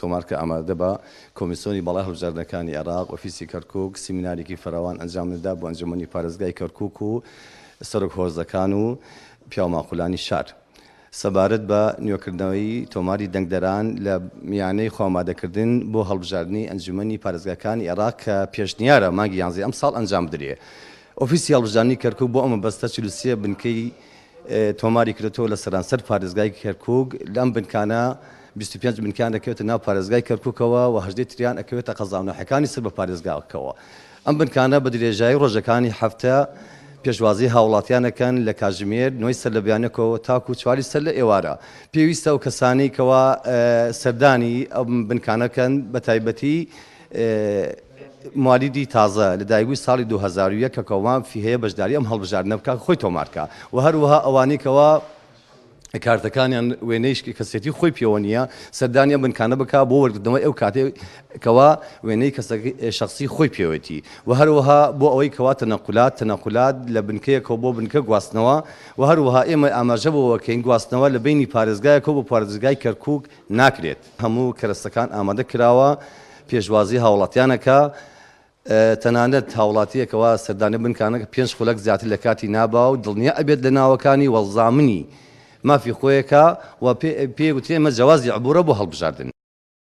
تۆمارکە ئامادە بە کۆمیسیۆنی بەڵای هەڵبژاردنەکانی عێراق ئۆفیسی کەرکووک سیمینارێکی فراوان ئەنجامدا بۆ ئەنجومەنی پارێزگای کەرکووک و سەرۆک هۆزەکان و پیاماقولانی شار سەبارەت بە نوێکردنەوەی تۆماری دەنگدەران لە میانەی خۆئامادەکردن بۆ هەڵبژاردننی ئەنجومەنی پارێزگاکانی عێراق کە پێشنیارە مانگی 11 ئەم ساڵ ئەنجام بدرێ. ئۆفیسی هەڵبژاردننی کەرکووک بۆ ئەمە بەستە 43 بنکەی تۆماری کردەوە لە سەرانسەر پارێزگای کەرکووک لەم بنکانە 25 بنکان دەکەوێتە ناو پارێزگای کەرکووکەوە و 18 تریان ئەکەوێتە قەزاونەحەکانی سەر بە پارێزگاکەوە. ئەم بنکانە بە درێژایی ڕۆژەکانی هەفتە پێشوازی هاوڵاتیانەکەن لە کاژمێر نوۆی سەر لە بیانەکەەوە تاکو چواری سەر لە ئێوارە پێویستە و کەسانی کەوا سەردانی ئەم بنکانەکەن بە تایبەتی موالیدی تازە لە دایگوی ساڵی 2001 کە کەوان فیهەیە بەشداری ئەم هەڵبژاردنە بکات خۆی تۆمارکە و هەروەها ئەوانەی کەوا کارتەکانیان وێنەی کەسێتی خۆی پێوە نیە سەردانی ئەم بنکانە بکات بۆ وەرگردنەوەی ئەو کاتێکەوە وێنەی شخصی خۆی پێوەتی و هەروەها بۆ ئەوەی کەوا تەنەقولات لە بنکەیەکەوە بۆ بنکە گواستنەوە و هەروەها ئێمە ئاماژە بۆەکەین گواستنەوە لە بینی پارێزگایەکەوە بۆ پارێزگای کەرکووک ناکرێت. هەموو کەرەستەکان ئامادە کراوە پێشوازی هاوڵاتیانەکە تەنانەت هاوڵاتیەکەوە سەردانی بنکانەکە 5 خولەک زیاتر لە کاتی نابا و دڵنیە ئەبێت لە ناوەکانی وەڵزامنی مافی خۆیەکە و پێ وتێمە جیازی عبورە بۆ هەڵبژاردن.